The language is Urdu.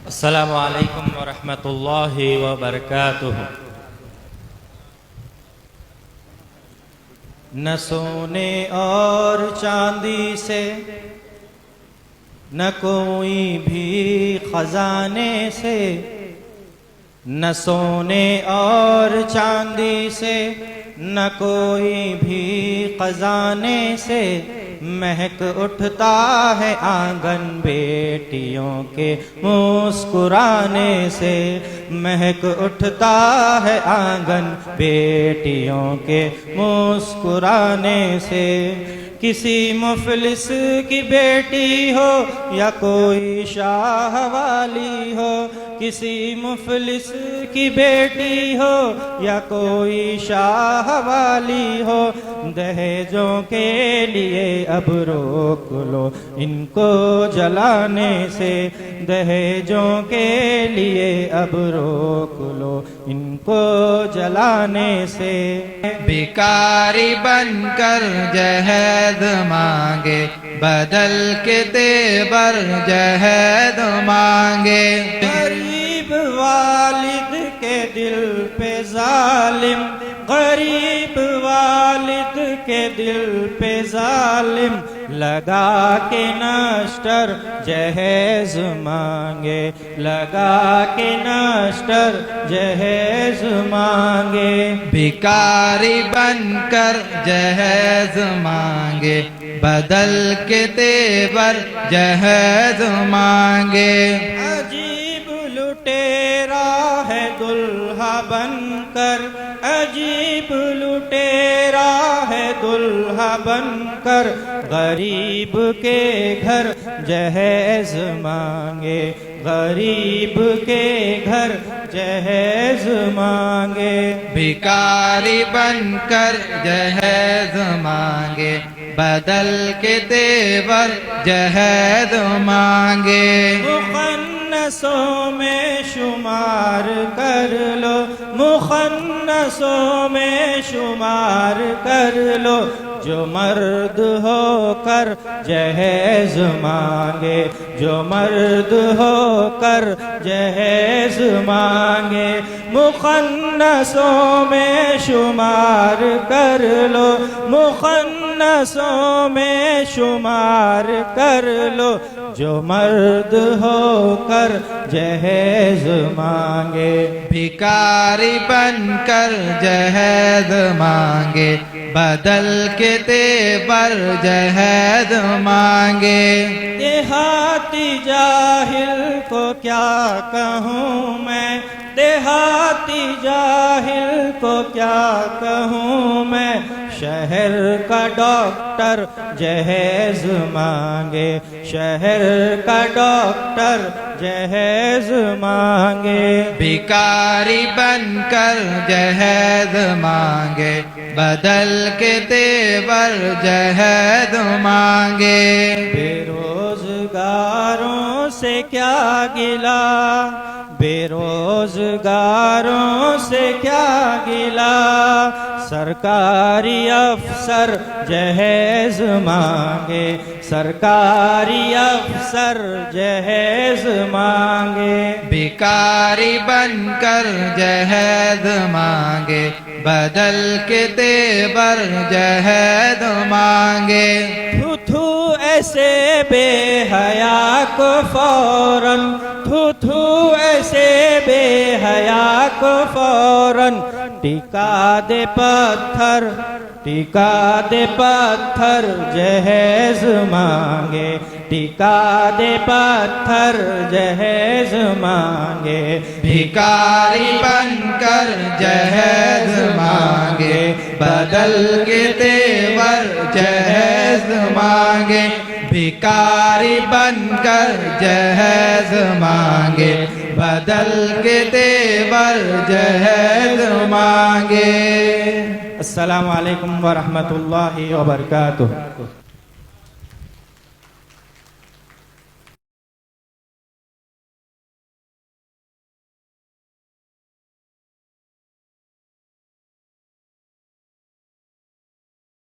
السلام علیکم ورحمۃ اللہ وبرکاتہ۔ نہ سونے اور چاندی سے، نہ کوئی بھی خزانے سے، نہ سونے اور چاندی سے، نہ کوئی بھی خزانے سے مہک اٹھتا ہے آنگن بیٹیوں کے مسکرانے سے، مہک اٹھتا ہے آنگن بیٹیوں کے مسکرانے سے۔ کسی مفلس کی بیٹی ہو یا کوئی شاہ والی ہو، کسی مفلس کی بیٹی ہو یا کوئی شاہ والی ہو، دہیجوں کے لیے اب روک لو ان کو جلانے سے، دہیجوں کے لیے اب روک لو ان کو جلانے سے۔ بھکاری بن کر جہیز مانگے، بدل کے تیور جہیز مانگے۔ غریب والد کے دل پہ ظالم، غریب والد کے دل پہ ظالم، لگا کے نشتر جہیز مانگے، لگا کے نشتر جہیز مانگے۔ بھکاری بن کر جہیز مانگے، بدل کے تیور جہیز مانگے۔ عجیب لٹیرا ہے دلہا بن کر، عجیب لٹیرا ہے دلہا بن کر، غریب کے گھر جہیز مانگے، غریب کے گھر جہیز مانگے۔ بھکاری بن کر جہیز مانگے، بدل کے تیور جہیز مانگے۔ مخنثوں میں شمار کر لو، مخنثوں میں شمار کر لو، جو مرد ہو کر جہیز مانگے، جو مرد ہو کر جہیز مانگے۔ مخنثوں میں شمار کر لو، مخنثوں میں شمار کر لو، جو مرد ہو کر جہیز مانگے۔ بھکاری بن کر جہیز مانگے، بدل کے تیور جہیز مانگے۔ دیہاتی جاہل کو کیا کہوں میں، دیہاتی جاہل کو کیا کہوں میں، شہر کا ڈاکٹر جہیز مانگے، شہر کا ڈاکٹر جہیز مانگے۔ بھکاری بن کر جہیز مانگے، بدل کے تیور جہیز مانگے۔ بے روزگاروں سے کیا گلہ، بے روزگاروں سے کیا گلہ، سرکاری افسر جہیز مانگے، سرکاری افسر جہیز مانگے۔ بھکاری بن کر جہیز مانگے، بدل کے تیور جہیز مانگے۔ تھو تھو ایسے بے حیا کو فوراً، تھو تھو ایسے بے حیا کو فوراً، ٹکا دے پتھر، ٹکا دے پتھر جہیز مانگے، ٹکا دے پتھر جہیز مانگے۔ بھکاری بن کر جہیز مانگے، بدل کے تیور جہیز مانگے۔ بھکاری بن کر جہیز مانگے، بدل کے تیور جہیز مانگے۔ السلام علیکم ورحمۃ اللہ وبرکاتہ۔